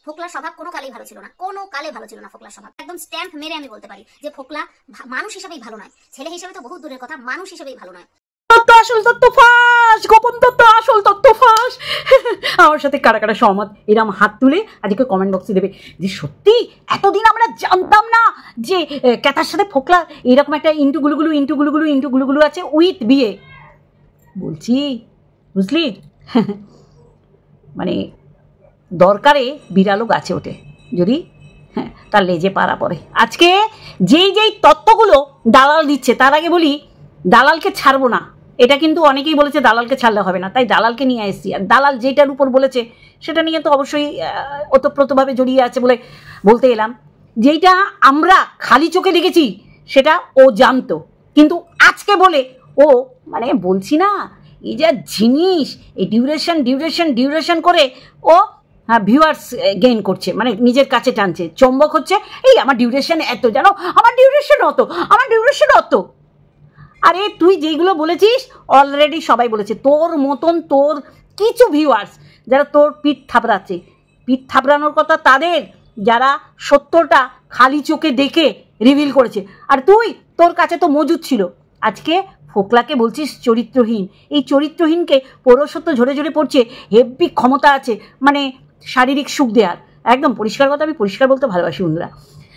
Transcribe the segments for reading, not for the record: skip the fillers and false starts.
ফোকলার স্বভাব কোনো কালেই ভালো ছিল না, কোনো কালে ভালো ছিল না ফোকলার স্বভাব। একদম স্ট্যাম্প মেরে আমি বলতে পারি যে ফোকলা মানুষ হিসেবেই ভালো নয়, ছেলে হিসেবে তো বহুত দূরের কথা, মানুষ হিসেবেই ভালো নয়। তত্ত্ব আসল তত্ত্ব ফাঁস, গোপন তত্ত্ব আসল তত্ত্ব ফাঁস। আমার সাথে কারা কারা সহমত এরম হাত তুলে আজকে কমেন্ট বক্সে দেবে যে সত্যি এতদিন আমরা জানতাম না যে ক্যাথার সাথে ফোকলা এরকম একটা ইন্টু গুলুগুলু আছে উইথ বিয়ে। বলছি বুঝলি, মানে দরকারে বিড়ালও গাছে ওঠে যদি তার লেজে পাড়া পড়ে। আজকে যেই তত্ত্বগুলো দালাল দিচ্ছে, তার আগে বলি দালালকে ছাড়বো না, এটা কিন্তু অনেকেই বলেছে দালালকে ছাড়লে হবে না, তাই দালালকে নিয়ে এসেছি। আর দালাল যেটার উপর বলেছে সেটা নিয়ে তো অবশ্যই ওতপ্রোতভাবে জড়িয়ে আছে বলে বলতে এলাম। যেইটা আমরা খালি চোখে দেখেছি সেটা ও জানতো, কিন্তু আজকে বলে ও মানে বলছি না এই যা জিনিস, এই ডিউরেশন করে ও ভিউয়ার্স গেইন করছে, মানে নিজের কাছে টানছে, চম্বক হচ্ছে। এই আমার ডিউরেশন এত, জানো আমার ডিউরেশন অত। আরে তুই যেইগুলো বলেছিস অলরেডি সবাই বলেছে, তোর মতন তোর কিছু ভিউয়ার্স যারা তোর পিঠ থাপড়াচ্ছে। পিঠ থাপড়ানোর কথা তাদের যারা সত্যটা খালি চোখে দেখে রিভিল করেছে, আর তোর কাছে তো মজুদ ছিল। আজকে ফোকলাকে বলছিস চরিত্রহীন, এই চরিত্রহীনকে পৌরসত্ব ঝরে পড়ছে, হেব্বি ক্ষমতা আছে মানে শারীরিক সুখ দেওয়ার। একদম পরিষ্কার কথা, আমি পরিষ্কার বলতে ভালোবাসি বন্ধুরা।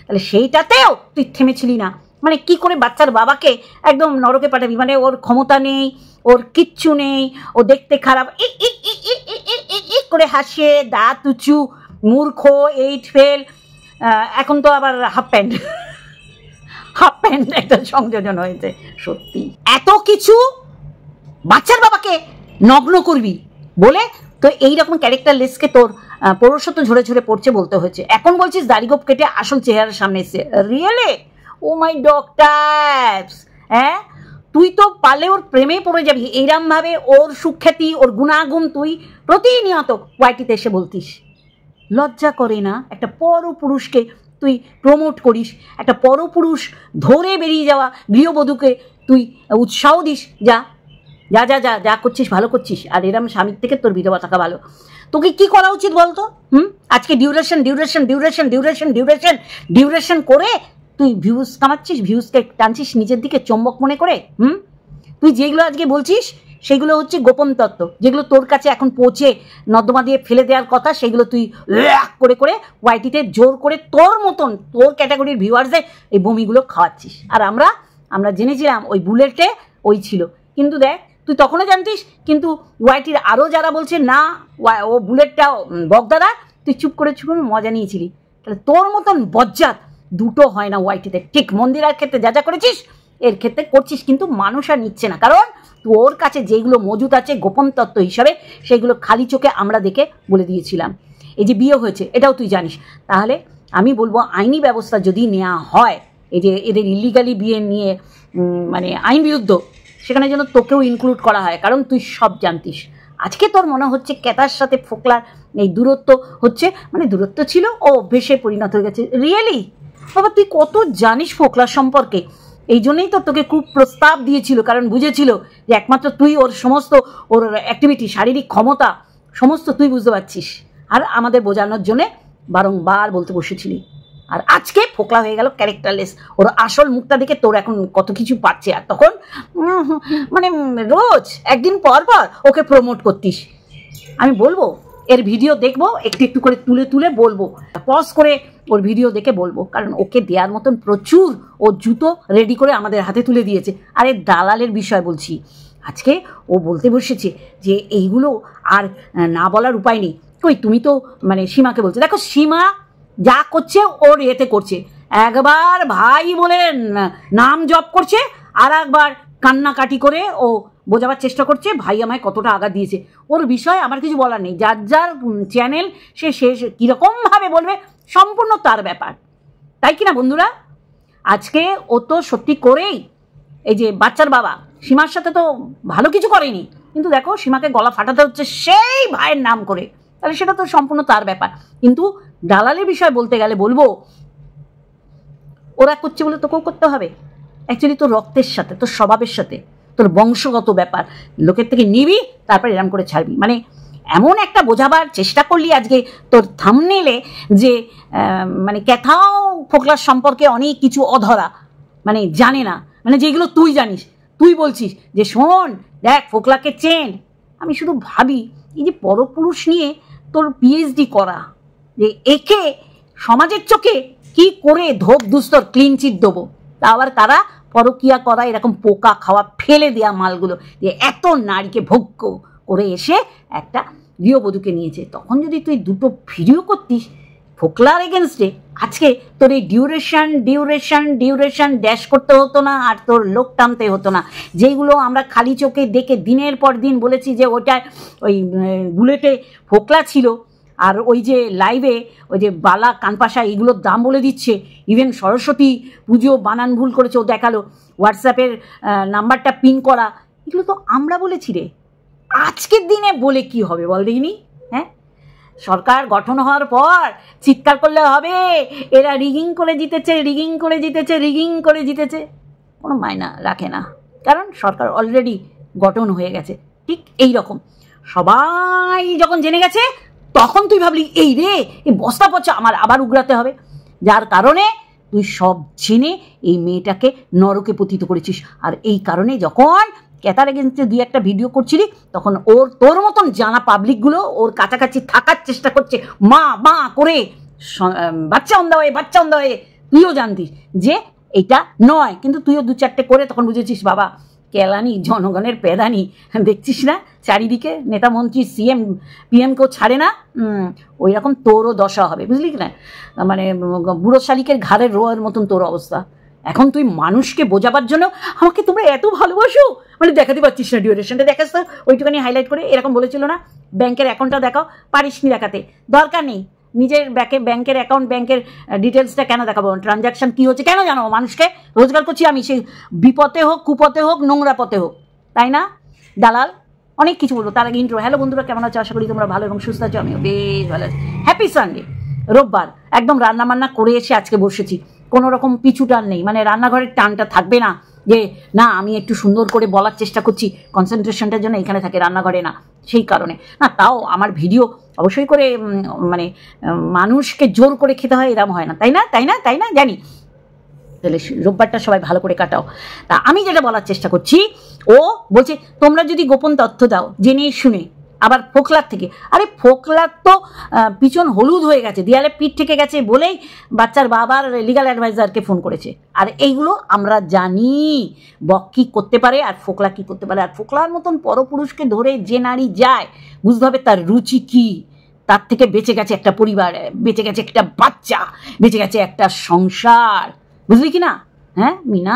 তাহলে সেইটাতেও তুই থেমেছিলি না, মানে কি করে বাচ্চার বাবাকে একদম নরকে পাঠাবি, মানে ওর ক্ষমতা নেই, ওর কিচ্ছু নেই, ও দেখতে খারাপ করে হাসে, দাঁত উঁচু, মূর্খ, 8 ফেল, এখন তো আবার হাফ প্যান্ট একটা সংযোজন হয়েছে। সত্যি এত কিছু বাচ্চার বাবাকে নগ্ন করবি বলে তো এইরকম ক্যারেক্টারলেসকে তোর পৌরসত্ব ঝরে পড়ছে বলতে হয়েছে। এখন বলছিস দাড়িগোপ কেটে আসল চেহারার সামনে এসে, রিয়েলি ও মাই ডক্টরস। হ্যাঁ, তুই তো পারলে ওর প্রেমে পড়ে যাবি, এইরমভাবে ওর সুখ্যাতি ওর গুণাগুণ তুই প্রতিনিয়ত ওয়াইটিতে এসে বলতিস। লজ্জা করে না একটা পরপুরুষকে তুই প্রমোট করিস, একটা পরপুরুষ ধরে বেরিয়ে যাওয়া গৃহবধূকে তুই উৎসাহ দিস, যা যা যা যা যা করছিস ভালো করছিস। আর এরম স্বামীর থেকে তোর বিধবা থাকা ভালো। তোকে কি করা উচিত বলতো? আজকে ডিউরেশন করে তুই ভিউজ কামাচ্ছিস, ভিউজকে টানছিস নিজের দিকে চম্বক মনে করে। তুই যেগুলো আজকে বলছিস সেগুলো হচ্ছে গোপন তত্ত্ব, যেগুলো তোর কাছে এখন পৌঁছে নর্দমা দিয়ে ফেলে দেওয়ার কথা, সেগুলো তুই করে ওয়াইটিতে জোর করে তোর মতন তোর ক্যাটাগরির ভিউয়ার্সদের এই বমিগুলো খাওয়াচ্ছিস। আর আমরা জেনেছিলাম ওই বুলেটে ওই ছিল, কিন্তু দেখ তুই তখনও জানতিস, কিন্তু ওয়াইটির আরও যারা বলছে না ও বুলেটটা বগদাদা, তুই চুপ করে মজা নিয়েছিলি। তাহলে তোর মতন বজ্জাত দুটো হয় না ওয়াইটিতে। ঠিক মন্দিরের ক্ষেত্রে যা করেছিস এর ক্ষেত্রে করছিস, কিন্তু মানুষ আর নিচ্ছে না, কারণ তোর কাছে যেগুলো মজুদ আছে গোপন তত্ত্ব হিসাবে সেগুলো খালি চোখে আমরা দেখে বলে দিয়েছিলাম। এই যে বিয়ে হয়েছে এটাও তুই জানিস। তাহলে আমি বলবো আইনি ব্যবস্থা যদি নেওয়া হয়, এই যে এদের ইলিগালি বিয়ে নিয়ে মানে আইন বিরুদ্ধ, সেখানে যেন তোকেও ইনক্লুড করা হয়, কারণ তুই সব জানতিস। আজকে তোর মনে হচ্ছে ক্যাথার সাথে ফোকলার এই দূরত্ব হচ্ছে, মানে দূরত্ব ছিল ও অভ্যেসে পরিণত হয়ে গেছে। রিয়েলি বাবা তুই কত জানিস ফোকলার সম্পর্কে? এই জন্যই তো তোকে খুব প্রস্তাব দিয়েছিল, কারণ বুঝেছিল যে একমাত্র তুই ওর সমস্ত ওর অ্যাক্টিভিটি, শারীরিক ক্ষমতা সমস্ত তুই বুঝতে পারছিস, আর আমাদের বোঝানোর জন্যে বারংবার বলতে বসেছিলি। আর আজকে ফোকলা হয়ে গেল ক্যারেক্টারলেস, ওর আসল মুখটা দেখে তোর এখন কত কিছু পাচ্ছে। আর তখন মানে রোজ একদিন পর ওকে প্রমোট করতিস। আমি বলবো এর ভিডিও দেখবো, একটু করে তুলে বলবো, পজ করে ওর ভিডিও দেখে বলবো, কারণ ওকে দেওয়ার মতন প্রচুর ও জুতো রেডি করে আমাদের হাতে তুলে দিয়েছে। আর এর দালালের বিষয় বলছি, আজকে ও বলতে বসেছে যে এইগুলো আর না বলার উপায় নেই। কই তুমি তো মানে সীমাকে বলছে, দেখো সীমা যা করছে ওর এতে করছে, একবার ভাই বলে নাম জপ করছে, আর একবার কান্নাকাটি করে ও বোঝাবার চেষ্টা করছে ভাই আমায় কতটা আঘাত দিয়েছে। ওর বিষয়ে আমার কিছু বলার নেই, যার চ্যানেল সে কীরকমভাবে বলবে সম্পূর্ণ তার ব্যাপার, তাই কি না বন্ধুরা? আজকে ও তো সত্যি করেই এই যে বাচ্চার বাবা সীমার সাথে তো ভালো কিছু করেনি, কিন্তু দেখো সীমাকে গলা ফাটাতে হচ্ছে সেই ভাইয়ের নাম করে, তাহলে সেটা তো সম্পূর্ণ তার ব্যাপার। কিন্তু দালালের বিষয় বলতে গেলে বলবো ওরা করছে বলে তোকেও করতে হবে। অ্যাকচুয়ালি তোর রক্তের সাথে, তোর স্বভাবের সাথে, তোর বংশগত ব্যাপার, লোকের থেকে নিবি তারপর এরম করে ছাড়বি। মানে এমন একটা বোঝাবার চেষ্টা করলি আজকে তোর থাম্বনেইলে যে মানে ক্যাথাও ফোকলার সম্পর্কে অনেক কিছু অধরা, মানে জানে না, মানে যেগুলো তুই জানিস। তুই বলছিস যে শোন দেখ ফোকলাকে চেন। আমি শুধু ভাবি এই যে পরপুরুষ নিয়ে তোর পিএইচডি করা, যে একে সমাজের চোখে কি করে ধোপ দুস্তর ক্লিন চিট দেবো, তা আবার কারা পরকিয়া করা এরকম পোকা খাওয়া ফেলে দেওয়া মালগুলো, যে এত নারীকে ভোগ্য করে এসে একটা গৃহবধূকে নিয়েছে। তখন যদি তুই দুটো ভিডিও করতিস ফোকলার এগেনস্টে, আজকে তোর এই ডিউরেশন ড্যাশ করতে হতো না, আর তোর লোক টানতে হতো না। যেগুলো আমরা খালি চোখে দেখে দিনের পর দিন বলেছি যে ওটা ওই বুলেটে ফোকলা ছিল, আর ওই যে লাইভে ওই যে বালা কানপাশা এইগুলোর দাম বলে দিচ্ছে, ইভেন সরস্বতী পুজো বানান ভুল করেছে ও দেখালো, হোয়াটসঅ্যাপের নাম্বারটা পিন করা, এগুলো তো আমরা বলেছি রে। আজকের দিনে বলে কি হবে বল দেখিনি? হ্যাঁ, সরকার গঠন হওয়ার পর চিৎকার করলে হবে এরা রিগিং করে জিতেছে, কোনো মায়না রাখে না, কারণ সরকার অলরেডি গঠন হয়ে গেছে। ঠিক এই রকম সবাই যখন জেনে গেছে তখন তুই ভাবলি এই রে এই বস্তা পচা আমার আবার উগড়াতে হবে, যার কারণে তুই সব জেনে এই মেয়েটাকে নরকে পতিত করেছিস। আর এই কারণে যখন ক্যাথার এগেন্সটে দুই একটা ভিডিও করছিলি তখন তোর মতন জানা পাবলিকগুলো ওর কাছাকাছি থাকার চেষ্টা করছে, মা করে বাচ্চা অন্ধ হয়ে। তুইও জানতিস যে এটা নয়, কিন্তু তুইও দু চারটে করে তখন বুঝেছিস বাবা কেলানি জনগণের পেদানি, দেখছিস না চারিদিকে নেতা মন্ত্রী সিএম পিএম কেউ ছাড়ে না, ওই রকম তোরও দশা হবে, বুঝলি না? মানে বুড়ো শালিকের ঘাড়ের রোয়ের মতন তোর অবস্থা। এখন তুই মানুষকে বোঝাবার জন্য আমাকে তোমরা এত ভালোবাসো মানে দেখাতে পারছিস না, ডিউরেশনটা দেখাস তো ওইটুখানি হাইলাইট করে, এরকম বলেছিল না ব্যাংকের অ্যাকাউন্টটা দেখাও, পারিসনি দেখাতে, দরকার নেই। নিজের ব্যাংকের অ্যাকাউন্ট ব্যাংকের ডিটেলসটা কেন দেখাবো, ট্রানজাকশন কী হচ্ছে কেন জানাবো মানুষকে? রোজগার করছি আমি, সেই বিপথে হোক কুপথে হোক নোংরা পথে হোক, তাই না দালাল? অনেক কিছু বলবো, তার আগে ইন্ট্রো। হ্যালো বন্ধুরা, কেমন আছো? আশা করি তোমরা ভালো এবং সুস্থ আছো, আমিও বেশ ভালো আছি। হ্যাপি সানডে, রোববার, একদম রান্নাবান্না করে এসে আজকে বসেছি, কোনো রকম পিছু টান নেই, মানে রান্নাঘরের টানটা থাকবে না যে না আমি একটু সুন্দর করে বলার চেষ্টা করছি, কনসেন্ট্রেশনটার জন্য এখানে থাকে রান্নাঘরে না, সেই কারণে না। তাও আমার ভিডিও অবশ্যই করে মানে মানুষকে জোর করে খেতে হয় এরকম হয় না, তাই না জানি। তাহলে রোববারটা সবাই ভালো করে কাটাও। তা আমি যেটা বলার চেষ্টা করছি, ও বলছে তোমরা যদি গোপন তথ্য দাও জেনে শুনে, আবার ফোকলার থেকে, আরে ফোকলার তো পিছন হলুদ হয়ে গেছে, দেয়ালে পিঠ থেকে গেছে বলেই বাচ্চার বাবার লিগাল অ্যাডভাইজারকে ফোন করেছে। আর এইগুলো আমরা জানি বক কী করতে পারে আর ফোকলা কী করতে পারে। আর ফোকলার মতন পরপুরুষকে ধরে যে নারী যায় বুঝতে হবে তার রুচি কী। তার থেকে বেঁচে গেছে একটা পরিবার, বেঁচে গেছে একটা বাচ্চা, বেঁচে গেছে একটা সংসার, বুঝলি কি না? হ্যাঁ, মিনা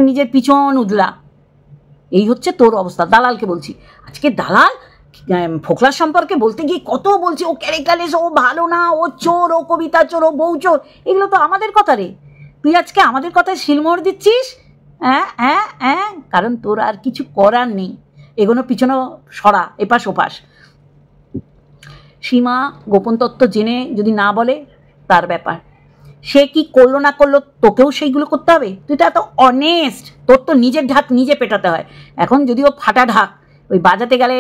নিজের পিছন উদলা, এই হচ্ছে তোর অবস্থা। দালালকে বলছি আজকে, দালাল ফোকলার সম্পর্কে বলতে গিয়ে কত বলছে ও ক্যারেক্টারলেস, ও ভালো না, ও চোর, ও কবিতা চোর, ও বউ চোর, এগুলো তো আমাদের কথা রে। তুই আজকে আমাদের কথায় শিলমোহর দিচ্ছিস। হ্যাঁ, কারণ তোর আর কিছু করার নেই, এগুলো পিছনেও সরা এপাশ ওপাশ। সীমা গোপন তত্ত্ব জেনে যদি না বলে তার ব্যাপার, সে কি করলো না করলো তোকেও সেইগুলো করতে হবে। তুই তো এত অনেস্ট, তোর তো নিজের ঢাক নিজে পেটাতে হয়। এখন যদিও ফাটা ঢাক, ওই বাজাতে গেলে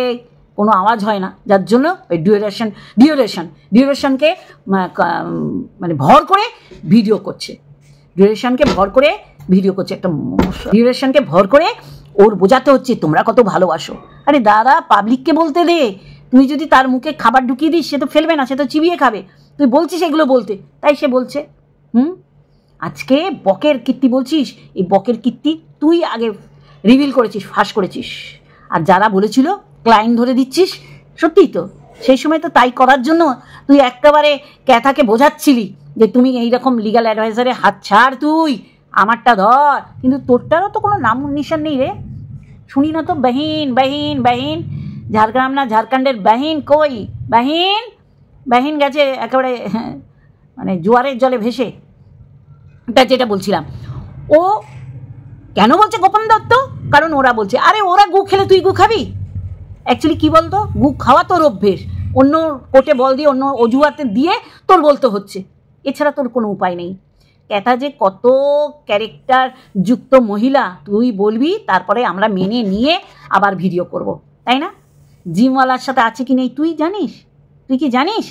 কোনো আওয়াজ হয় না, যার জন্য ওই ডিউরেশনকে মানে ভর করে ভিডিও করছে, একটা ডিউরেশনকে ভর করে ওর বোঝাতে হচ্ছে তোমরা কত ভালোবাসো। আরে দাদা পাবলিককে বলতে দে, তুই যদি তার মুখে খাবার ঢুকিয়ে দিস সে তো ফেলবে না, সে তো চিবিয়ে খাবে। তুই বলছিস এগুলো বলতে, তাই সে বলছে। আজকে বকের কীর্তি বলছিস, এই বকের কীর্তি তুই আগে রিভিল করেছিস, ফাঁস করেছিস। আর যারা বলেছিল ক্লায়েন্ট ধরে দিচ্ছিস, সত্যিই তো সেই সময় তো তাই করার জন্য তুই একেবারে ক্যাথাকে বোঝাচ্ছিলি যে তুমি এইরকম লিগাল অ্যাডভাইজারে হাত ছাড়, তুই আমারটা ধর। কিন্তু তোরটারও তো কোনো নাম নিশান নেই রে, শুনি না তো। বাহিন ঝাড়গ্রাম না ঝাড়খণ্ডের বাহিন কই? বাহিন গেছে একেবারে মানে জোয়ারের জলে ভেসে। এটা যেটা বলছিলাম, ও কেন বলছে গোপন দত্ত? কারণ ওরা বলছে আরে ওরা গু খেলে তুই গু খাবি। অ্যাকচুয়ালি কী বলতো, গু খাওয়া তোর অভ্যেস, অন্য কোটে বল দিয়ে অন্য অজুহাতে দিয়ে তোর বলতে হচ্ছে, এছাড়া তোর কোনো উপায় নেই। ক্যাথা যে কত ক্যারেক্টার যুক্ত মহিলা তুই বলবি, তারপরে আমরা মেনে নিয়ে আবার ভিডিও করব, তাই না? জিমওয়ালার সাথে আছে কি নেই তুই জানিস? তুই কি জানিস?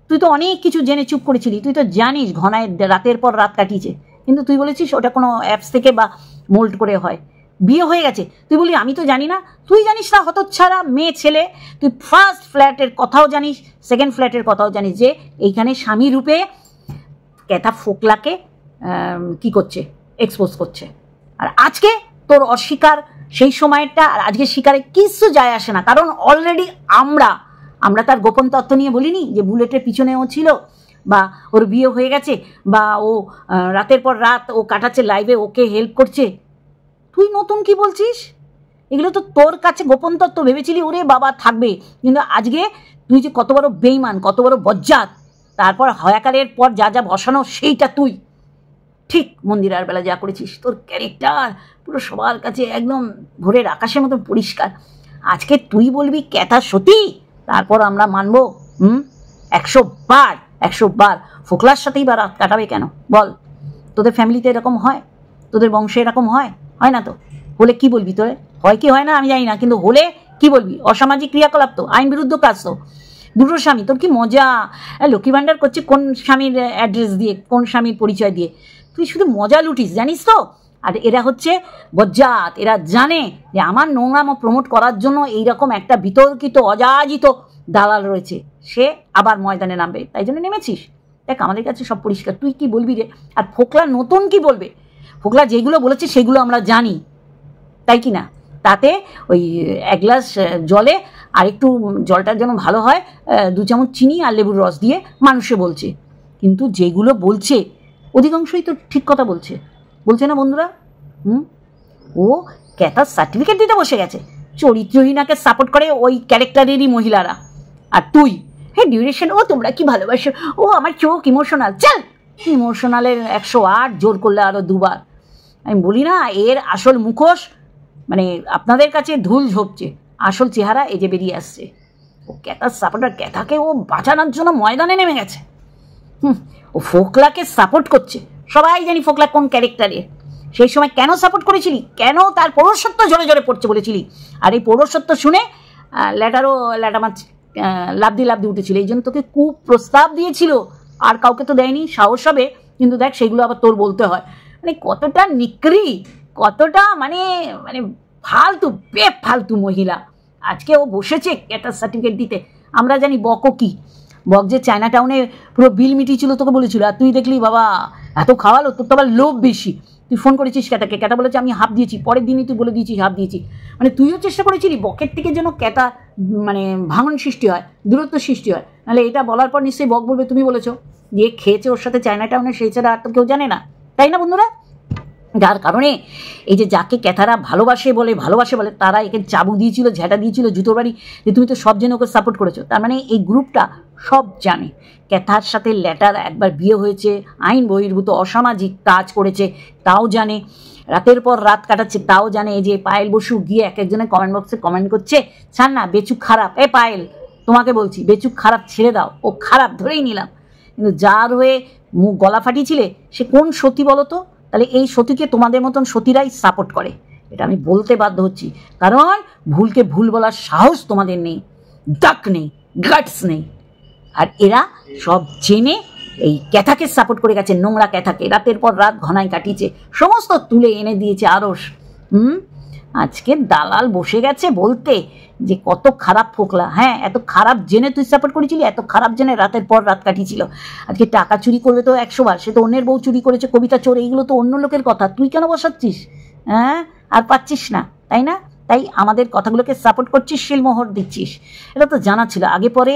তুই তো অনেক কিছু জেনে চুপ করেছিলি। তুই তো জানিস ঘনায় রাতের পর রাত কাটিয়েছে, কিন্তু তুই বলেছিস ওটা কোনো অ্যাপস থেকে বা মোল্ড করে হয়। বিয়ে হয়ে গেছে, তুই বলি আমি তো জানি না। তুই জানিস না হতচ্ছাড়া মেয়ে ছেলে। তুই ফার্স্ট ফ্ল্যাটের কথাও জানিস, সেকেন্ড ফ্ল্যাটের কথাও জানিস যে এইখানে স্বামী রূপে ক্যাথা ফোকলাকে কি করছে, এক্সপোজ করছে। আর আজকে তোর অস্বীকার সেই সময়টা আর আজকে স্বীকারে কিছু যায় আসে না, কারণ অলরেডি আমরা তার গোপন তত্ত্ব নিয়ে বলিনি যে বুলেটের পিছনে ও ছিল, বা ওর বিয়ে হয়ে গেছে, বা ও রাতের পর রাত ও কাটাচ্ছে লাইভে, ওকে হেল্প করছে। তুই নতুন কি বলছিস? এগুলো তো তোর কাছে গোপন তত্ত্ব, ভেবেছিলি ওরে বাবা থাকবে, কিন্তু আজকে তুই যে কত বড় বেইমান, কত বড় বজ্জাত, তারপর হয়াকারের পর যা যা বসানো সেইটা তুই ঠিক মন্দিরার বেলা যা করেছিস। তোর ক্যারেক্টার পুরো সবার কাছে একদম ভোরের আকাশের মতো পরিষ্কার। আজকে তুই বলবি ক্যাথা সতী, তারপর আমরা মানবো? 100 বার ফোকলার সাথেই বা রাত কাটাবে কেন বল? তোদের ফ্যামিলিতে এরকম হয়? তোদের বংশে এরকম হয়? হয় না তো। হলে কি বলবি তোরে? হয় কি হয় না আমি জানি না, কিন্তু হলে কি বলবি? অসামাজিক ক্রিয়াকলাপ তো, আইন বিরুদ্ধ কাজ তো। দুটো স্বামী, তোর কি মজা! লক্ষ্মী ভাণ্ডার করছে কোন স্বামীর অ্যাড্রেস দিয়ে, কোন স্বামীর পরিচয় দিয়ে। তুই শুধু মজা লুটিস, জানিস তো। আর এরা হচ্ছে বজ্জাত, এরা জানে যে আমার নোংরামো প্রমোট করার জন্য এইরকম একটা বিতর্কিত অযাচিত দালাল রয়েছে, সে আবার ময়দানে নামবে, তাই জন্য নেমেছিস। দেখ আমাদের কাছে সব পরিষ্কার, তুই কি বলবি রে? আর ফোকলা নতুন কি বলবে? ফোকলা যেগুলো বলেছে সেগুলো আমরা জানি, তাই কি না? তাতে ওই 1 গ্লাস জলে আর একটু জলটার যেন ভালো হয় 2 চামচ চিনি আর লেবুর রস দিয়ে মানুষে বলছে, কিন্তু যেগুলো বলছে অধিকাংশই তো ঠিক কথা বলছে না বন্ধুরা? ও ক্যাথার সার্টিফিকেট দিতে বসে গেছে। চরিত্রহীনাকে সাপোর্ট করে ওই ক্যারেক্টারেরই মহিলারা। আর তুই ডিউরেশন, ও তোমরা কি ভালোবাসো, ও আমার চোখ ইমোশনাল। চল, ইমোশনালের 108, জোর করলে আরো 2 বার। আমি বলি না, এর আসল মুখোশ মানে আপনাদের কাছে ধুল ঝোপছে, আসল চেহারা এই যে বেরিয়ে আসছে। ও ক্যাথার সাপোর্টার, ক্যাথাকে ও বাঁচানোর জন্য ময়দানে নেমে গেছে। ও ফোকলাকে সাপোর্ট করছে। সবাই জানি ফোকলা কোন ক্যারেক্টারের। সেই সময় কেন সাপোর্ট করেছিলি? কেন? তার পৌরসত্ব জোরে জোরে পড়ছে বলেছিলি। আর এই পৌরসত্ব শুনে ল্যাটা মাছ লাভ দিয়ে উঠেছিল। এই জন্য তোকে কুপ্রস্তাব দিয়েছিল, আর কাউকে তো দেয়নি। সাহস হবে, কিন্তু দেখ সেগুলো আবার তোর বলতে হয়। মানে কতটা নিকরি, কতটা মানে মানে ফালতু, ফালতু মহিলা। আজকে ও বসেছে ক্যাটার সার্টিফিকেট দিতে। আমরা জানি বকও কি, বক যে চায়না টাউনে পুরো বিল মিটিয়েছিল তোকে বলেছিল, আর তুই দেখলি বাবা এত খাওয়ালো, তোর তো আবার লোভ বেশি। তুই ফোন করেছিস ক্যাটাকে, ক্যাটা বলেছে আমি হাফ দিয়েছি, পরের দিনই তুই বলে দিয়েছিস হাফ দিয়েছি। মানে তুইও চেষ্টা করেছিলি বকের থেকে যেন ক্যাটা মানে ভাঙন সৃষ্টি হয়, দূরত্ব সৃষ্টি হয়। নাহলে এটা বলার পর নিশ্চয়ই বক বলবে তুমি বলেছো, যে খেয়েছে ওর সাথে চায়না টাউনে, সেই ছাড়া আর তো কেউ জানে না, তাই না বন্ধুরা? যার কারণে এই যে যাকে ক্যাথারা ভালোবাসে বলে তারা একে চাবুক দিয়েছিল, ঝ্যাঁটা দিয়েছিল, জুতোর বাড়ি, যে তুমি তো সব জেনে ওকে সাপোর্ট করেছো। তার মানে এই গ্রুপটা সব জানে ক্যাথার সাথে ল্যাটার একবার বিয়ে হয়েছে, আইন বহির্ভূত অসামাজিক কাজ করেছে তাও জানে, রাতের পর রাত কাটাচ্ছে তাও জানে। এই যে পায়েল বসু গিয়ে এক একজনের কমেন্ট বক্সে কমেন্ট করছে, ছাড় না বেচুক খারাপ, পায়েল তোমাকে বলছি বেচুক খারাপ ছেড়ে দাও, ও খারাপ ধরেই নিলাম, কিন্তু যার হয়ে মুখ গলা ফাটিয়েছিলে সে কোন সতী বলো তো? তাহলে এই সতীকে তোমাদের মতন সতীরাই সাপোর্ট করে, এটা আমি বলতে বাধ্য হচ্ছি, কারণ ভুলকে ভুল বলার সাহস তোমাদের নেই, ডাক নেই, গাটস নেই। আর এরা সব জেনে এই ক্যাথাকে সাপোর্ট করে গেছে, নোংরা ক্যাথাকে রাতের পর রাত ঘনায় কাটিয়েছে, সমস্ত তুলে এনে দিয়েছে আরস। আজকে দালাল বসে গেছে বলতে যে কত খারাপ ফোকলা। হ্যাঁ, এত খারাপ জেনে তুই সাপোর্ট করেছিলি, এত খারাপ জেনে রাতের পর রাত কাটিয়েছিল। আজকে টাকা চুরি করবে তো 100 বার, সে তো অন্যের বউ চুরি করেছে, কবিতা চোর, এইগুলো তো অন্য লোকের কথা, তুই কেন বসাচ্ছিস? হ্যাঁ, আর পাচ্ছিস না, তাই না? তাই আমাদের কথাগুলোকে সাপোর্ট করছিস, শিলমোহর দিচ্ছিস, এটা তো জানা ছিল। আগে পরে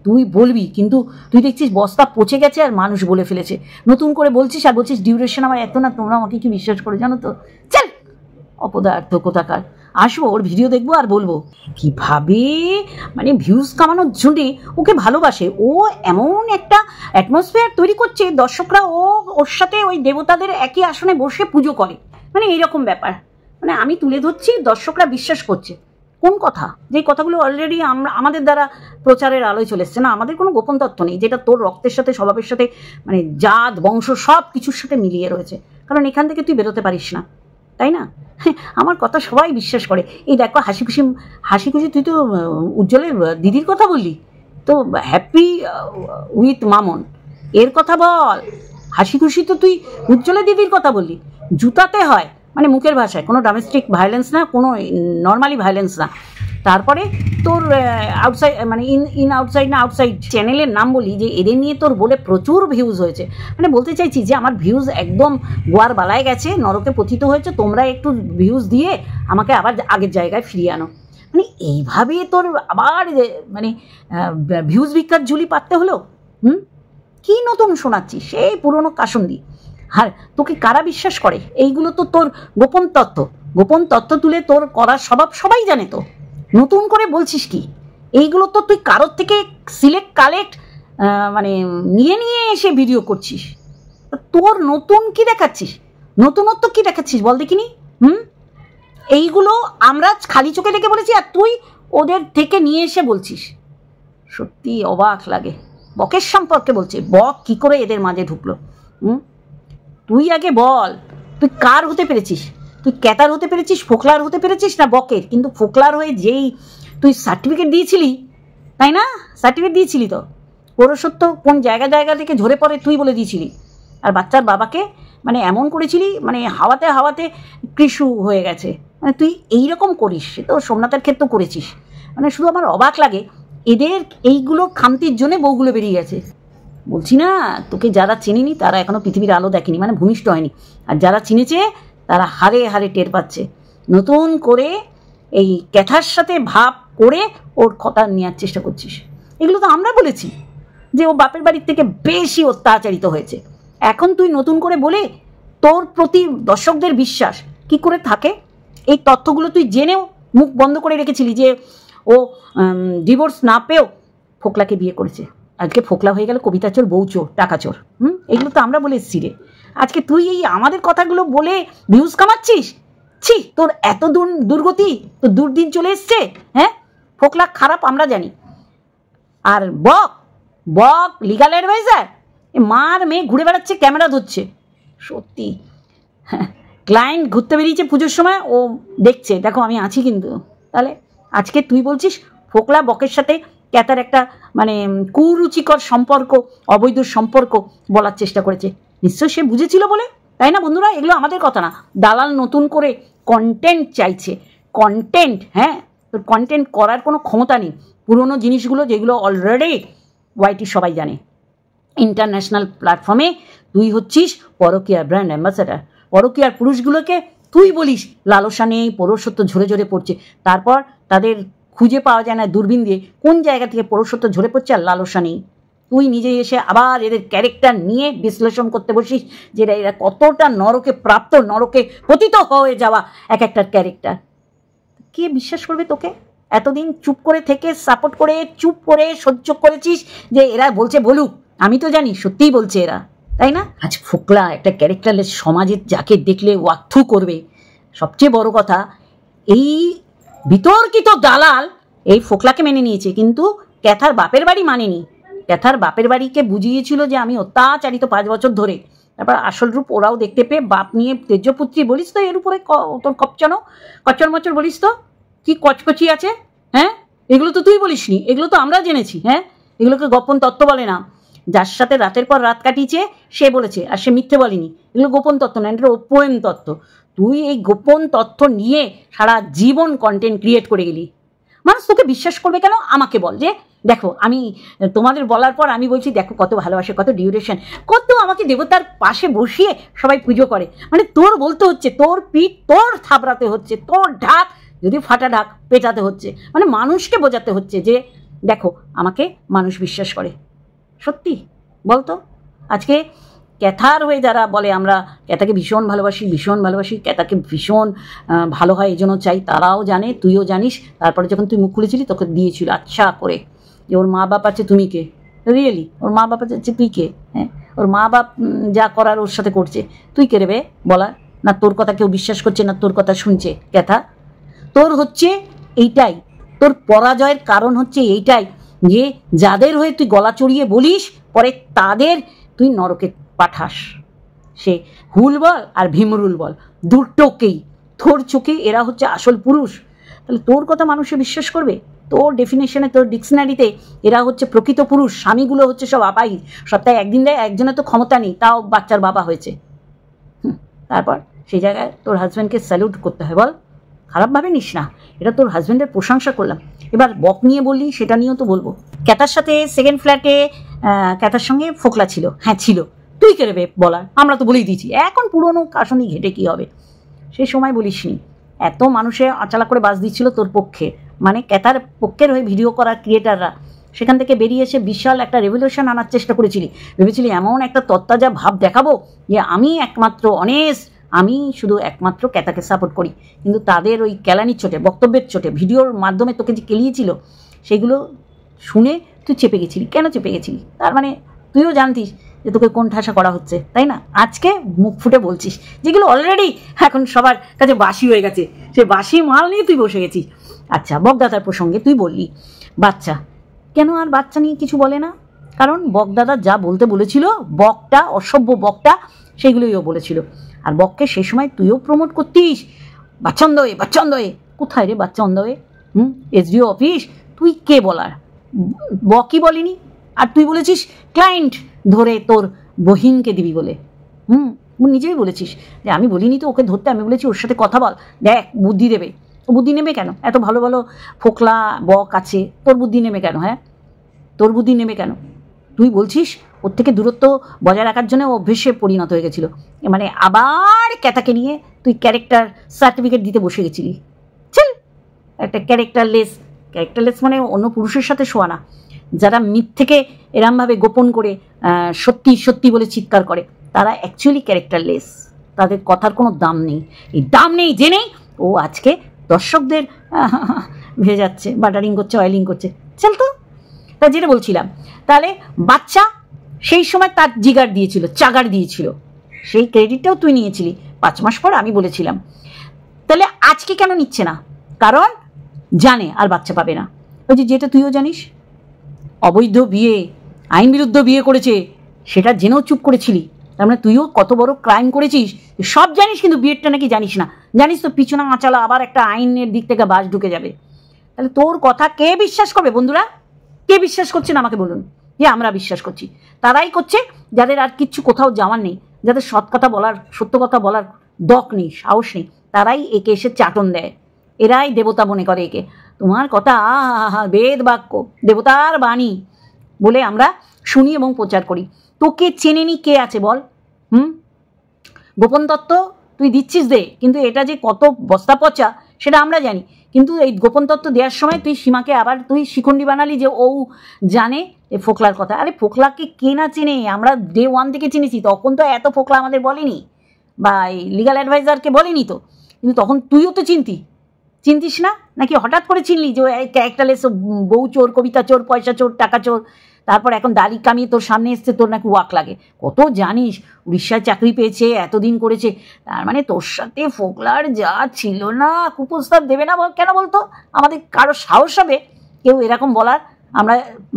তুই বলবি, কিন্তু তুই দেখছিস বস্তা পচে গেছে আর মানুষ বলে ফেলেছে, নতুন করে বলছিস আর বলছিস ডিউরেশন আমার এত না, তোমরা আমাকে কি বিশ্বাস করে জানো তো? চল অপদার্থ কোথাকার। আসবো, ওর ভিডিও দেখবো আর বলবো কিভাবে মানে ভিউজ কামানোর জন্যে ওকে ভালোবাসে। ও এমন একটা অ্যাটমসফিয়ার তৈরি করছে, দর্শকরা ওর সাথে ওই দেবতাদের একই আসনে বসে পুজো করে, মানে এইরকম ব্যাপার। মানে আমি তুলে ধরছি, দর্শকরা বিশ্বাস করছে। কোন কথা? যে কথাগুলো অলরেডি আমাদের দ্বারা প্রচারের আলোয় চলে এসছে। না, আমাদের কোনো গোপন তথ্য নেই, যেটা তোর রক্তের সাথে, স্বভাবের সাথে, মানে জাত বংশ সব কিছুর সাথে মিলিয়ে রয়েছে, কারণ এখান থেকে তুই বেরোতে পারিস না। তাই না? আমার কথা সবাই বিশ্বাস করে। এই দেখো হাসি খুশি তুই তো উজ্জ্বলের দিদির কথা বললি, তো হ্যাপি উইথ মামন এর কথা বল। হাসি খুশি তো তুই উজ্জ্বলের দিদির কথা বললি। জুতাতে হয় মানে মুখের ভাষায়, কোনো ডোমেস্টিক ভায়োলেন্স না, কোনো নর্মালি ভায়োলেন্স না। তারপরে তোর আউটসাইড মানে ইন আউটসাইড না আউটসাইড চ্যানেলের নাম বলি, যে এদের নিয়ে তোর বলে প্রচুর ভিউজ হয়েছে। মানে বলতে চাইছি যে আমার ভিউজ একদম গোয়ার বালায় গেছে, নরকে পতিত হয়েছে, তোমরা একটু ভিউজ দিয়ে আমাকে আবার আগের জায়গায় ফিরিয়ে আনো। মানে এইভাবে তোর আবার মানে ভিউজ ভিক্ষার ঝুলি পাততে হলো। কি নতুন শোনাচ্ছিস? সেই পুরনো কাসুন্দি। আর তোকে কারা বিশ্বাস করে? এইগুলো তো তোর গোপন তত্ত্ব তুলে তোর করার স্বভাব সবাই জানে। তো নতুন করে বলছিস কি? এইগুলো তো তুই কারোর থেকে সিলেক্ট কালেক্ট মানে নিয়ে এসে ভিডিও করছিস। তোর নতুন কি দেখাচ্ছিস? নতুনত্ব কি দেখাচ্ছিস বল দেখিনি? এইগুলো আমরা খালি চোখে দেখে বলেছি, আর তুই ওদের থেকে নিয়ে এসে বলছিস। সত্যি অবাক লাগে। বকের সম্পর্কে বলছে, বক কি করে এদের মাঝে ঢুকলো? তুই আগে বল, তুই কার হতে পেরেছিস? তুই ক্যাতার হতে পেরেছিস, ফোকলার হতে পেরেছিস না বকের? কিন্তু ফোকলার হয়ে যেই তুই সার্টিফিকেট দিয়েছিলি, তাই না? সার্টিফিকেট দিয়েছিলি তো পৌরসত্ব কোন জায়গা থেকে ঝরে পড়ে তুই বলে দিয়েছিলি। আর বাচ্চার বাবাকে মানে এমন করেছিলি, মানে হাওয়াতে কৃষু হয়ে গেছে। মানে তুই এইরকম করিস, সে তো সোমনাথের ক্ষেত্রেও করেছিস। মানে শুধু আমার অবাক লাগে, এদের এইগুলো খামতির জন্যে বউগুলো বেরিয়ে গেছে। বলছি না তোকে, যারা চিনিনি তারা এখনো পৃথিবীর আলো দেখেনি, মানে ভূমিষ্ঠ হয়নি। আর যারা চিনেছে তারা হারে হারে টের পাচ্ছে। নতুন করে এই ক্যাথার সাথে ভাব করে ওর কথা নেওয়ার চেষ্টা করছিস। এগুলো তো আমরা বলেছি যে ও বাপের বাড়ির থেকে বেশি অত্যাচারিত হয়েছে। এখন তুই নতুন করে বলে তোর প্রতি দর্শকদের বিশ্বাস কি করে থাকে? এই তথ্যগুলো তুই জেনেও মুখ বন্ধ করে রেখেছিলি যে ও ডিভোর্স না পেয়েও ফোকলাকে বিয়ে করেছে। আজকে ফোকলা হয়ে গেল কবিতা চোর, বউ চোর, টাকা চোর। এগুলো তো আমরা বলে এসছি রে। আজকে তুই এই আমাদের কথাগুলো বলে ভিউজ কামাচ্ছিস। ছি, তোর এত দুর্গতি, তোর দুর্দিন চলে এসছে। হ্যাঁ, ফোকলা খারাপ আমরা জানি। আর বক লিগাল অ্যাডভাইজার, মার মেয়ে ঘুরে বেড়াচ্ছে, ক্যামেরা ধরছে। সত্যি ক্লায়েন্ট ঘুরতে বেরিয়েছে পুজোর সময়, ও দেখছে দেখো আমি আছি কিন্তু। তাহলে আজকে তুই বলছিস ফোকলা বকের সাথে ক্যাতার একটা মানে কুরুচিকর সম্পর্ক, অবৈধ সম্পর্ক বলার চেষ্টা করেছে। নিশ্চয়ই সে বুঝেছিল বলে, তাই না বন্ধুরা? এগুলো আমাদের কথা না। দালাল নতুন করে কন্টেন্ট চাইছে, কন্টেন্ট। হ্যাঁ, তোর কন্টেন্ট করার কোনো ক্ষমতা নেই। পুরনো জিনিসগুলো যেগুলো অলরেডি ওয়াইটি সবাই জানে। ইন্টারন্যাশনাল প্ল্যাটফর্মে তুই হচ্ছিস পরকীয়ার ব্র্যান্ড অ্যাম্বাসেডার। পরকীয়ার পুরুষগুলোকে তুই বলিস লালসা নেই, পৌরসত্ব ঝরে পড়ছে। তারপর তাদের খুঁজে পাওয়া যায় না দূরবীন দিয়ে কোন জায়গা থেকে পৌরসত্ব ঝরে পড়ছে আর লালসা নেই। তুই নিজে এসে আবার এদের ক্যারেক্টার নিয়ে বিশ্লেষণ করতে বসিস যে এরা কতটা নরকে প্রাপ্ত, নরকে পতিত হয়ে যাওয়া এক একটার ক্যারেক্টার। কে বিশ্বাস করবে তোকে? এতদিন চুপ করে থেকে সাপোর্ট করে চুপ করে সহ্য করেছিস যে এরা বলছে বলুক। আমি তো জানি সত্যিই বলছে এরা, তাই না? আজ ফোকলা একটা ক্যারেক্টারলেস, সমাজের যাকে দেখলে ওয়াক্থু করবে। সবচেয়ে বড় কথা, এই বিতর্কিত দালাল এই ফোকলাকে মেনে নিয়েছে, কিন্তু ক্যাথার বাপের বাড়ি মানেনি। ক্যাথার বাপের বাড়িকে বুঝিয়েছিল যে আমি অত্যাচারিত 5 বছর ধরে। তারপর আসল রূপ ওরাও দেখতে পেয়ে বাপ নিয়ে তেজপুত্রী বলিস তো, এর উপরে তোর কচ্চর মচর বলিস তো, কি কচকচি আছে? হ্যাঁ, এগুলো তো তুই বলিসনি, এগুলো তো আমরা জেনেছি। হ্যাঁ, এগুলোকে গোপন তত্ত্ব বলে না। যার সাথে রাতের পর রাত কাটিয়েছে সে বলেছে, আর সে মিথ্যে বলেনি। এগুলো গোপন তত্ত্ব না, এটা ওপেন তত্ত্ব। তুই এই গোপন তথ্য নিয়ে সারা জীবন কন্টেন্ট ক্রিয়েট করে গেলি। মানুষ তোকে বিশ্বাস করবে কেন? আমাকে বল। যে দেখো, আমি তোমাদের বলার পর আমি বলছি দেখো কত ভালোবাসে, কত ডিউরেশন, কত আমাকে দেবতার পাশে বসিয়ে সবাই পুজো করে। মানে তোর বলতে হচ্ছে, তোর পিঠ তোর থাবড়াতে হচ্ছে, তোর ঢাক যদি ফাটা ঢাক পেটাতে হচ্ছে। মানে মানুষকে বোঝাতে হচ্ছে যে দেখো আমাকে মানুষ বিশ্বাস করে। সত্যি বলতো, আজকে ক্যাথার হয়ে যারা বলে আমরা ক্যাথাকে ভীষণ ভালোবাসি, ক্যাথাকে ভীষণ ভালো হয় এই জন্য চাই, তারাও জানে, তুইও জানিস। তারপরে যখন তুই মুখ খুলেছিলি তোকে দিয়েছিল আচ্ছা করে যে ওর মা বাপ আছে, তুমি কে? রিয়েলি ওর মা বাপ আছে, তুই কে? হ্যাঁ, ওর মা বাপ যা করার ওর সাথে করছে, তুই কে রে বলা? না তোর কথা কেউ বিশ্বাস করছে, না তোর কথা শুনছে ক্যাথা? তোর হচ্ছে এইটাই, তোর পরাজয়ের কারণ হচ্ছে এইটাই যে যাদের হয়ে তুই গলা চড়িয়ে বলিস, পরে তাদের তুই নরকে পাঠাস। সে হুল বল আর ভীমরুল বল, দুটোকেই। তোর চোখে এরা হচ্ছে আসল পুরুষ, তাহলে তোর কথা মানুষে বিশ্বাস করবে? তোর ডেফিনেশনে, তোর ডিকশনারিতে এরা হচ্ছে প্রকৃত পুরুষ, স্বামীগুলো হচ্ছে সব আপাই, সপ্তাহে একদিন দেয়, একজনের তো ক্ষমতা নেই, তাও বাচ্চার বাবা হয়েছে। তারপর সেই জায়গায় তোর হাজব্যান্ডকে স্যালুট করতে হয়? বল, খারাপভাবে নিস না, এটা তোর হাজব্যান্ডের প্রশংসা করলাম। এবার বক নিয়ে বললি, সেটা নিয়েও তো বলবো। ক্যাতার সাথে সেকেন্ড ফ্ল্যাটে ক্যাতার সঙ্গে ফোকলা ছিল, হ্যাঁ ছিল, তুই কে রে বলার, আমরা তো বলেই দিয়েছি, এখন পুরনো কাশনি ঘেটে কি হবে, সেই সময় বলিসনি। এত মানুষে আচালা করে বাস দিচ্ছিল তোর পক্ষে, মানে ক্যাতার পক্ষের হয়ে ভিডিও করার ক্রিয়েটাররা, সেখান থেকে বেরিয়ে এসে বিশাল একটা রেভলিউশন আনার চেষ্টা করেছিলি, ভেবেছিলি এমন একটা তত্ত্বাজা ভাব দেখাবো যে আমি একমাত্র অনেস্ট, আমি শুধু একমাত্র ক্যাতাকে সাপোর্ট করি। কিন্তু তাদের ওই কেলানির চোটে, বক্তব্যের চোটে, ভিডিওর মাধ্যমে তোকে যে কেলিয়েছিল, সেগুলো শুনে তুই চেপে গেছিলি। কেন চেপে গেছিলি? তার মানে তুইও জানতিস যে তোকে কোন ঠাসা করা হচ্ছে, তাই না? আজকে মুখ ফুটে বলছিস যেগুলো অলরেডি এখন সবার কাছে বাসি হয়ে গেছে, সে বাসি মাল নিয়ে তুই বসে গেছিস। আচ্ছা, বকদাদার প্রসঙ্গে তুই বললি বাচ্চা, কেন আর বাচ্চা নিয়ে কিছু বলে না? কারণ বকদাদা যা বলতে বলেছিল, বকটা অসভ্য বকটা, সেগুলোই ও বলেছিল। আর বককে সেই সময় তুইও প্রমোট করতিস, বাচ্চা অন্ধ হয়ে, বাচ্চা অন্ধ হয়ে। কোথায় রে বাচ্চা অন্ধ হয়ে? এসডিও অফিস, তুই কে বলার? বকই বলিনি, আর তুই বলেছিস ক্লায়েন্ট ধরে তোর বহিনকে দিবি বলে। নিজেই বলেছিস যে আমি বলিনি তো ওকে ধরতে, আমি বলেছি ওর সাথে কথা বল, দেখ বুদ্ধি দেবে। ও বুদ্ধি নেবে কেন? এত ভালো ভালো ফোকলা বক আছে, তোর বুদ্ধি নেবে কেন? হ্যাঁ, তোর বুদ্ধি নেবে কেন? তুই বলছিস ওর থেকে দূরত্ব বজায় রাখার জন্য অভ্যেসে পরিণত হয়ে গেছিল, মানে আবার ক্যাতাকে নিয়ে তুই ক্যারেক্টার সার্টিফিকেট দিতে বসে গেছিলি। চল, একটা ক্যারেক্টারলেস মানে অন্য পুরুষের সাথে শোয়া না, যারা মিথ্যেকে এরমভাবে গোপন করে সত্যি সত্যি বলে চিৎকার করে, তারা অ্যাকচুয়ালি ক্যারেক্টারলেস, তাদের কথার কোনো দাম নেই। এই দাম নেই জেনেই ও আজকে দর্শকদের ভেজাচ্ছে, বাটারিং করছে, অয়েলিং করছে। চল তো, তা যেটা বলছিলাম, তাহলে বাচ্চা সেই সময় তার জিগার দিয়েছিল, চাগার দিয়েছিল, সেই ক্রেডিটটাও তুই নিয়েছিলি 5 মাস পর, আমি বলেছিলাম। তাহলে আজকে কেন নিচ্ছে না? কারণ জানে আর বাচ্চা পাবে না। ওই যেটা তুইও জানিস, অবৈধ বিয়ে, আইন বিরুদ্ধ বিয়ে করেছে, সেটা জেনেও চুপ করেছিলি। তার মানে তুইও কত বড় ক্রাইম করেছিস সব জানিস, কিন্তু বিয়েটা নাকি জানিস না। জানিস তো পিছনে আঁচালা আবার একটা আইনের দিক থেকে বাস ঢুকে যাবে। তাহলে তোর কথা কে বিশ্বাস করবে? বন্ধুরা, কে বিশ্বাস করছেন আমাকে বলুন। যে আমরা বিশ্বাস করছি, তারাই করছে যাদের আর কিচ্ছু কোথাও যাওয়ার নেই, যাদের সৎ কথা বলার, সত্য কথা বলার দক নেই, সাহস নেই, তারাই একে এসে চাটন দেয়। এরাই দেবতা মনে করে একে। তোমার কথা বেদ বাক্য, দেবতার বাণী বলে আমরা শুনি এবং প্রচার করি। তোকে চেনেনি কে আছে বল? গোপন তত্ত্ব তুই দিচ্ছিস দে, কিন্তু এটা যে কত বস্তা পচা সেটা আমরা জানি। কিন্তু এই গোপন তত্ত্ব দেওয়ার সময় তুই সীমাকে আবার তুই শিখণ্ডী বানালি যে ও জানে এই ফোকলার কথা। আরে ফোকলাকে কে না চেনে? আমরা ডে 1 থেকে চিনেছি, তখন তো এত ফোকলা আমাদের বলেনি, বা এই লিগাল অ্যাডভাইজারকে বলেনি তো। কিন্তু তখন তুইও তো চিনতিস না, নাকি হঠাৎ করে চিনলি যে ক্যারেক্টারলেস বউ চোর, কবিতা চোর, পয়সা চোর, টাকা চোর, তারপর এখন দাড়ি কামিয়ে তোর সামনে এসছে, তোর নাকি ওয়াক লাগে। কত জানিস, উড়িষ্যায় চাকরি পেয়েছে, এতদিন করেছে, তার মানে তোর সাথে ফোকলার যা ছিল না, কুপ্রস্তাব দেবে না কেন বলতো? আমাদের কারো সাহস হবে কেউ এরকম বলার? আমরা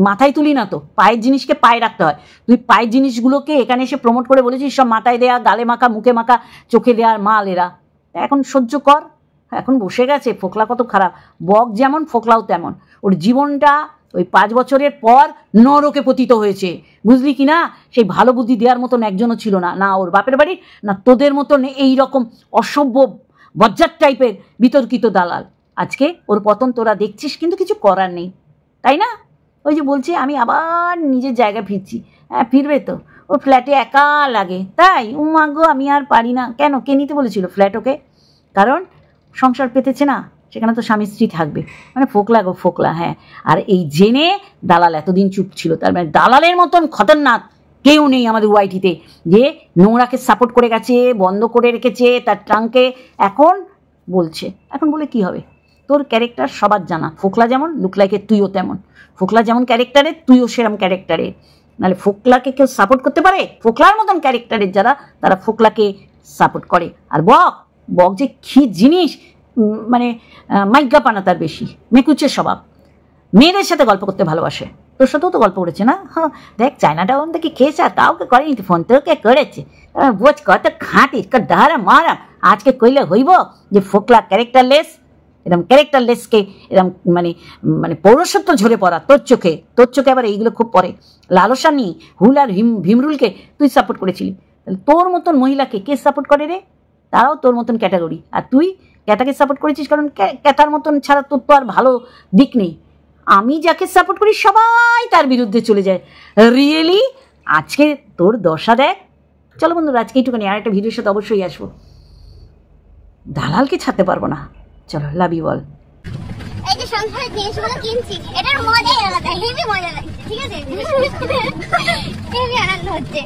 মাথায় তুলি না তো, পায়ের জিনিসকে পায়ে রাখতে হয়। তুই পায়ের জিনিসগুলোকে এখানে এসে প্রমোট করে বলেছিস সব মাথায় দেয়া, গালে মাখা, মুখে মাখা, চোখে দেওয়ার মাল এরা। এখন সহ্য কর, এখন বসে গেছে। ফোকলা কত খারাপ, বক যেমন ফোকলাও তেমন। ওর জীবনটা ওই 5 বছরের পর নরকে পতিত হয়েছে, বুঝলি কি না? সেই ভালো বুদ্ধি দেওয়ার মতন একজনও ছিল না, না ওর বাপের বাড়ির, না তোদের মতন এই রকম অসভ্য বজ্জাত টাইপের বিতর্কিত দালাল। আজকে ওর পতন তোরা দেখছিস, কিন্তু কিছু করার নেই, তাই না? ওই যে বলছে আমি আবার নিজের জায়গায় ফিরছি। হ্যাঁ, ফিরবে তো। ও ফ্ল্যাটে একা লাগে, তাই মাগো আমি আর পারি না। কেন, কে নিতে বলেছিল ফ্ল্যাট ওকে? কারণ সংসার পেতেছে না, সেখানে তো স্বামী স্ত্রী থাকবে। মানে ফোকলা গো ফোকলা। হ্যাঁ, আর এই জেনে দালাল এতদিন চুপ ছিল। তার মানে দালালের মতন খতরনাক কেউ নেই আমাদের ওয়াইটিতে, যে নোংরাকে সাপোর্ট করে গেছে, বন্ধ করে রেখেছে তার ট্রাঙ্কে, এখন বলছে। এখন বলে কি হবে? তোর ক্যারেক্টার সবার জানা। ফোকলা যেমন লুক লাইকে তুইও তেমন। ফোকলা যেমন ক্যারেক্টারে, তুইও সেরকম ক্যারেক্টারে। নাহলে ফোকলাকে কেউ সাপোর্ট করতে পারে? ফোকলার মতন ক্যারেক্টারের যারা, তারা ফোকলাকে সাপোর্ট করে। আর বক যে কি জিনিস, মানে মাইজ্ঞাপানা তার বেশি, মেকুচের স্বভাব, মেয়েদের সাথে গল্প করতে ভালোবাসে। তোর সাথেও তো গল্প করেছে না? হ্যাঁ, দেখ চায়নাটা ওন থেকে খেয়েছে আর কাউকে করেনি, ফোন তোকে করেছে। বোঝ কত খাঁটিস, ডাহারা মারা। আজকে কইলে হইব যে ফোকলা ক্যারেক্টারলেস, এরকম ক্যারেক্টারলেসকে এরকম মানে মানে পৌরসত্ব ঝরে পড়া তোর চোখে আবার এইগুলো খুব পড়ে। লালসা নিয়ে হুল আর ভীমরুলকে তুই সাপোর্ট করেছিলি, তাহলে তোর মতন মহিলাকে কে সাপোর্ট করে রে? তারাও তোর মতন ক্যাটাগরি। আর তুই ক্যাটাকে সাপোর্ট করেছিস কারণ ক্যাটার মতন ছাড়া তোর তো আর ভালো দিক নেই। আমি যাকে সাপোর্ট করি সবাই তার বিরুদ্ধে চলে যায়। রিয়েলি আজকে তোর দশা দেখ। চলো বন্ধুরা, আজকে এইটুখানি, আর একটা ভিডিওর সাথে অবশ্যই আসবো। দালালকে ছাড়তে পারবো না। চলো, লাভ ইউ অল। এই যে সংসারের জিনিসগুলো কিনছি, এটার মজাই আলাদা, হেভি মজা লাগছে, ঠিক আছে? হেভি আনন্দ হচ্ছে।